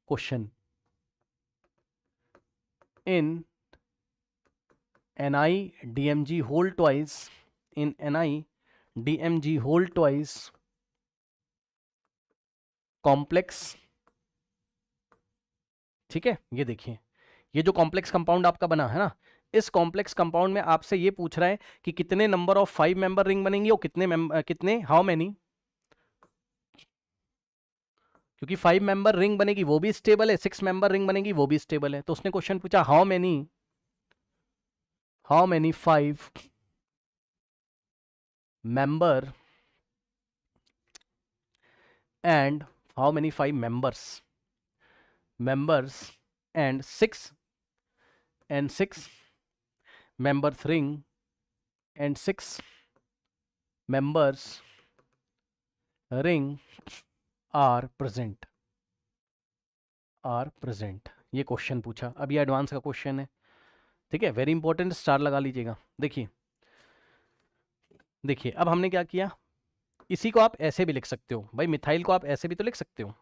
Question in NiDMg whole twice, in NiDMg whole twice complex, ठीक है। ये देखिए, ये जो कॉम्प्लेक्स कंपाउंड आपका बना है ना, इस कॉम्प्लेक्स कंपाउंड में आपसे ये पूछ रहा है कि कितने नंबर ऑफ 5 मेंबर रिंग बनेंगी और कितने हाउ मेनी, क्योंकि 5 मेंबर रिंग बनेगी वो भी स्टेबल है, 6 मेंबर रिंग बनेगी वो भी स्टेबल है। तो उसने क्वेश्चन पूछा how many 5 member and how many 5 members and 6 members ring and 6 members ring are present। ये क्वेश्चन पूछा। अब ये एडवांस का क्वेश्चन है, ठीक है, वेरी इंपॉर्टेंट, स्टार लगा लीजिएगा। देखिए अब हमने क्या किया, इसी को आप ऐसे भी लिख सकते हो भाई, मिथाइल को आप ऐसे भी तो लिख सकते हो।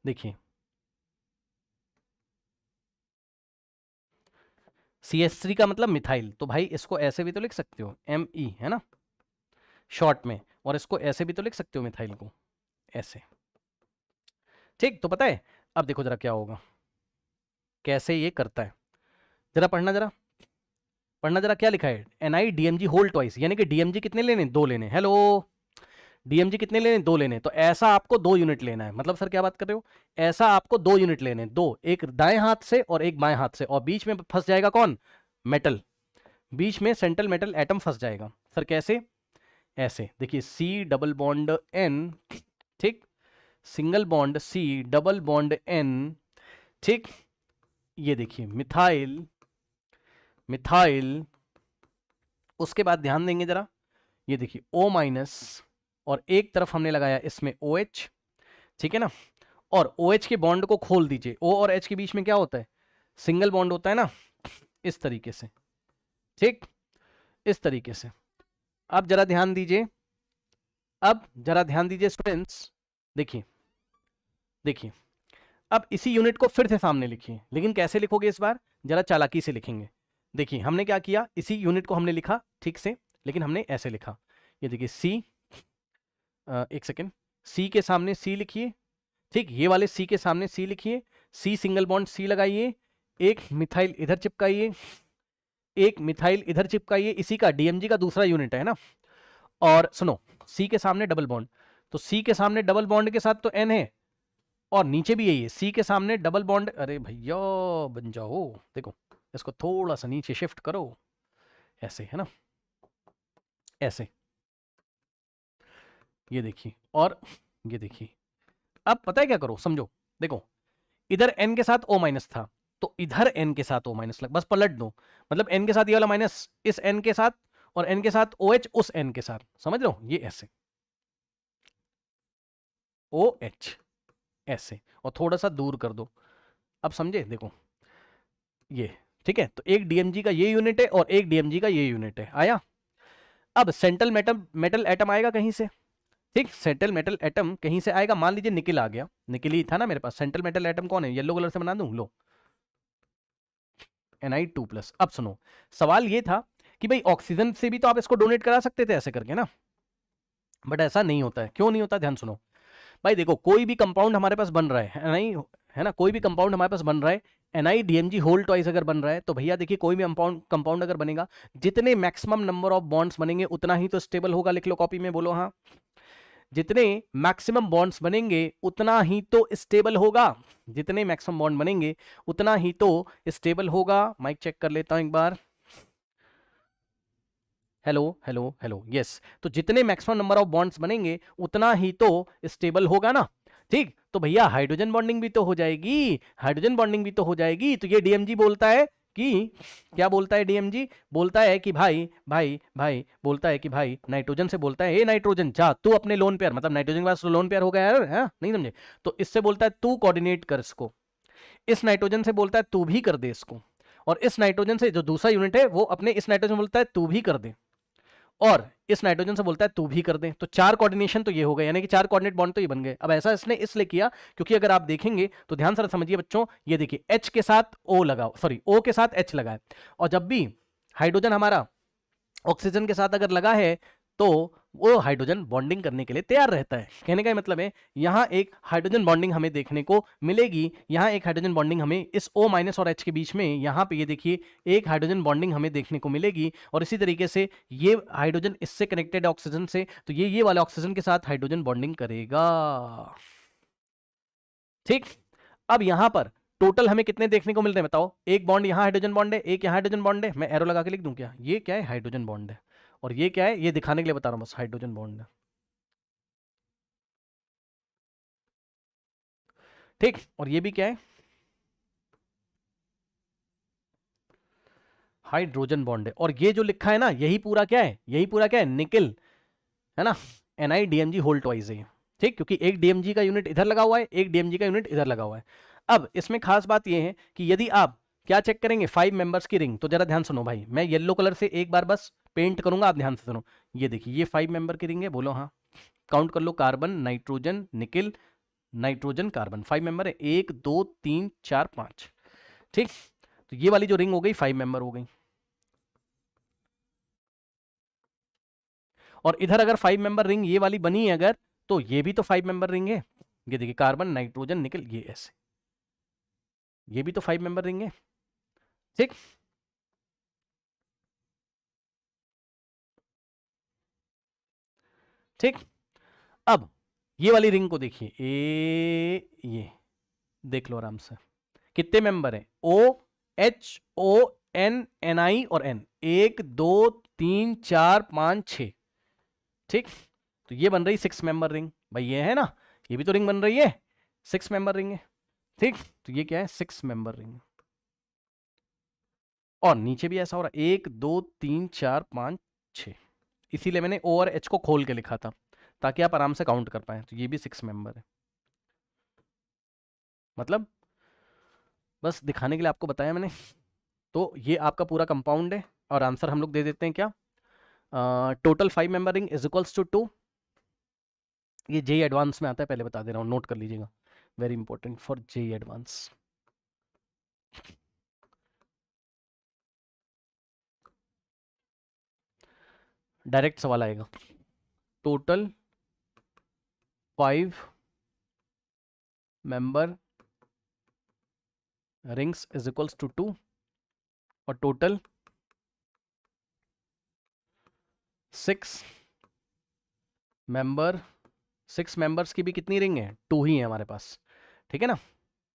देखिए CH3 का मतलब मिथाइल, तो भाई इसको ऐसे भी तो लिख सकते हो, Me है ना शॉर्ट में, और इसको ऐसे भी तो लिख सकते हो मिथाइल को ऐसे, ठीक। तो पता है अब देखो जरा क्या होगा, कैसे ये करता है, जरा पढ़ना क्या लिखा है, NiDMg होल ट्वाइस, यानी कि DMg कितने लेने, 2 लेने। हेलो, DMg कितने लेने, 2 लेने। तो ऐसा आपको 2 यूनिट लेना है, मतलब सर क्या बात कर रहे हो, ऐसा आपको 2 यूनिट लेने, 2, एक दाएं हाथ से और एक बाएं हाथ से, और बीच में फंस जाएगा कौन, मेटल, बीच में सेंट्रल मेटल एटम फंस जाएगा। सर कैसे, ऐसे देखिए, C डबल बॉन्ड N, ठीक, single bond C double bond N, ठीक। ये देखिए मिथाइल, उसके बाद ध्यान देंगे जरा, ये देखिए O माइनस, और एक तरफ हमने लगाया इसमें OH, ठीक है ना, और OH के बॉन्ड को खोल दीजिए, O और H के बीच में क्या होता है, सिंगल बॉन्ड होता है ना, इस तरीके से, ठीक, इस तरीके से। अब जरा ध्यान दीजिए, स्टूडेंट्स, देखिए अब इसी यूनिट को फिर से सामने लिखिए, लेकिन कैसे लिखोगे इस बार, जरा चालाकी से लिखेंगे। देखिए हमने क्या किया, इसी यूनिट को हमने लिखा ठीक से, लेकिन हमने ऐसे लिखा, ये देखिए C, एक सेकेंड, C के सामने C लिखिए, ठीक, ये वाले C के सामने C लिखिए, C सिंगल बॉन्ड C लगाइए, एक मिथाइल इधर चिपकाइए, इसी का DMG का दूसरा यूनिट है ना, और सुनो C के सामने डबल बॉन्ड, तो C के सामने डबल बॉन्ड के साथ तो N है, और नीचे भी यही है, C के सामने डबल बॉन्ड, अरे भैया बन जाओ, देखो इसको थोड़ा सा नीचे शिफ्ट करो, ऐसे है ना, ऐसे, ये देखिए, और ये देखिए। अब पता है क्या करो, समझो, देखो इधर N के साथ O माइनस था, तो इधर N के साथ O माइनस लग, बस पलट दो, मतलब N के साथ ये वाला माइनस इस N के साथ, और N के साथ OH उस N के साथ, समझ लो, ये ऐसे OH ऐसे, और थोड़ा सा दूर कर दो। अब समझे, देखो ये, ठीक है, तो एक DMG का ये यूनिट है और एक DMG का ये यूनिट है, आया। अब सेंट्रल मेटल एटम आएगा कहीं से, ठीक, सेंट्रल मेटल एटम कहीं से आएगा, मान लीजिए निकिल आ गया, निकिल ही था ना मेरे पास, सेंट्रल मेटल एटम कौन है, येलो कलर से बना दूं, लो Ni2+। अब सुनो, सवाल ये था कि भाई ऑक्सीजन से भी तो आप इसको डोनेट करा सकते थे ऐसे करके ना, बट ऐसा नहीं होता है। क्यों नहीं होता, ध्यान सुनो भाई, देखो कोई भी कंपाउंड हमारे पास बन रहा है नहीं, है ना, कोई भी कंपाउंड हमारे पास बन रहा है, NiDMg होल ट्वाइस अगर बन रहा है, तो भैया देखिए कोई भी कंपाउंड अगर बनेगा, जितने मैक्सिमम नंबर ऑफ बॉन्ड्स बनेंगे उतना ही तो स्टेबल होगा, लिख लो कॉपी में, बोलो हाँ, जितने मैक्सिमम बॉन्ड्स बनेंगे उतना ही तो स्टेबल होगा, जितने मैक्सिमम बॉन्ड बनेंगे उतना ही तो स्टेबल होगा। माइक चेक कर लेता हूं एक बार, हेलो हेलो हेलो, यस, तो जितने मैक्सिमम नंबर ऑफ बॉन्ड्स बनेंगे उतना ही तो स्टेबल होगा ना, ठीक। तो भैया हाइड्रोजन बॉन्डिंग भी तो हो जाएगी, तो ये DMG बोलता है कि, क्या बोलता है DMG, बोलता है कि भाई भाई भाई, बोलता है कि भाई नाइट्रोजन से बोलता है, ए नाइट्रोजन जा तू अपने लोन पेयर, मतलब नाइट्रोजन के पास लोन पेयर हो गया यार, है नहीं समझे, तो इससे बोलता है तू कोऑर्डिनेट कर इसको, इस नाइट्रोजन से बोलता है तू भी कर दे इसको, और इस नाइट्रोजन से जो दूसरा यूनिट है वो अपने इस नाइट्रोजन बोलता है तू भी कर दे, और इस नाइट्रोजन से बोलता है तू भी कर दे, तो 4 कोऑर्डिनेशन तो ये हो गए, यानी कि 4 कोऑर्डिनेट बॉन्ड तो ये बन गए। अब ऐसा इसने इसलिए किया क्योंकि अगर आप देखेंगे तो ध्यान से समझिए बच्चों, ये देखिए H के साथ O लगा, सॉरी O के साथ H लगा है, और जब भी हाइड्रोजन हमारा ऑक्सीजन के साथ अगर लगा है तो वो हाइड्रोजन बॉन्डिंग करने के लिए तैयार रहता है। कहने का मतलब है यहां एक हाइड्रोजन बॉन्डिंग हमें देखने को मिलेगी, यहां एक हाइड्रोजन बॉन्डिंग हमें इस O- और H के बीच में, यहां पे ये देखिए एक हाइड्रोजन बॉन्डिंग हमें देखने को मिलेगी। और इसी तरीके से ये हाइड्रोजन इससे कनेक्टेड है ऑक्सीजन से, तो ये वाला ऑक्सीजन के साथ हाइड्रोजन बॉन्डिंग करेगा। ठीक, अब यहां पर टोटल हमें कितने देखने को मिल रहे हैं बताओ? एक बॉन्ड यहां हाइड्रोजन बॉन्ड है, एक यहां हाइड्रोजन बॉन्ड है, मैं एरो लगा के लिख दूं क्या? ये क्या है? हाइड्रोजन बॉन्ड है। और ये क्या है? ये दिखाने के लिए बता रहा हूं बस, हाइड्रोजन बॉन्ड है। ठीक, और ये भी क्या है? हाइड्रोजन बॉन्ड है। और ये जो लिखा है ना, यही पूरा क्या है? यही पूरा क्या है? निकल, है ना? NiDMg होल ट्वाइस है। ठीक, क्योंकि एक डीएमजी का यूनिट इधर लगा हुआ है, एक डीएमजी का यूनिट इधर लगा हुआ है। अब इसमें खास बात यह है कि यदि आप क्या चेक करेंगे? 5 मेंबर्स की रिंग, तो जरा ध्यान सुनो भाई, मैं येलो कलर से एक बार बस पेंट करूंगा, आप ध्यान से सुनो। ये देखिए, ये 5 मेंबर की रिंग है, बोलो हाँ। काउंट कर लो, carbon, nitrogen, nickel, nitrogen, carbon, 5 member है, 1 2 3 4 5। ठीक, तो ये वाली जो रिंग हो गई 5 मेंबर हो गई। और इधर अगर 5 मेंबर रिंग ये वाली बनी है अगर, तो ये भी तो 5 मेंबर रिंग है। ये देखिए, कार्बन, नाइट्रोजन, निकल, ये ऐसे, ये भी तो 5 मेंबर रिंग है। ठीक, ठीक, अब ये वाली रिंग को देखिए, ये देख लो आराम से, कितने मेंबर हैं? OHON, Ni और N, 1 2 3 4 5 6। ठीक, तो ये बन रही 6 मेंबर रिंग भाई, ये है ना, ये भी तो रिंग बन रही है, 6 मेंबर रिंग है। ठीक, तो ये क्या है? 6 मेंबर रिंग। और नीचे भी ऐसा हो रहा है, 1 2 3 4 5 6, इसीलिए मैंने O और H को खोल के लिखा था ताकि आप आराम से काउंट कर पाए। तो ये भी 6 मेंबर है, मतलब बस दिखाने के लिए आपको बताया मैंने। तो ये आपका पूरा कंपाउंड है, और आंसर हम लोग दे देते हैं क्या? Total 5 member ring is equals to 2। ये जेई एडवांस में आता है, पहले बता दे रहा हूँ, नोट कर लीजिएगा, very important for JEE advance. Direct सवाल आएगा, total 5 member rings is equals to 2, और टोटल 6 मेंबर, 6 मेंबर्स की भी कितनी रिंग है? 2 ही है हमारे पास, ठीक है ना?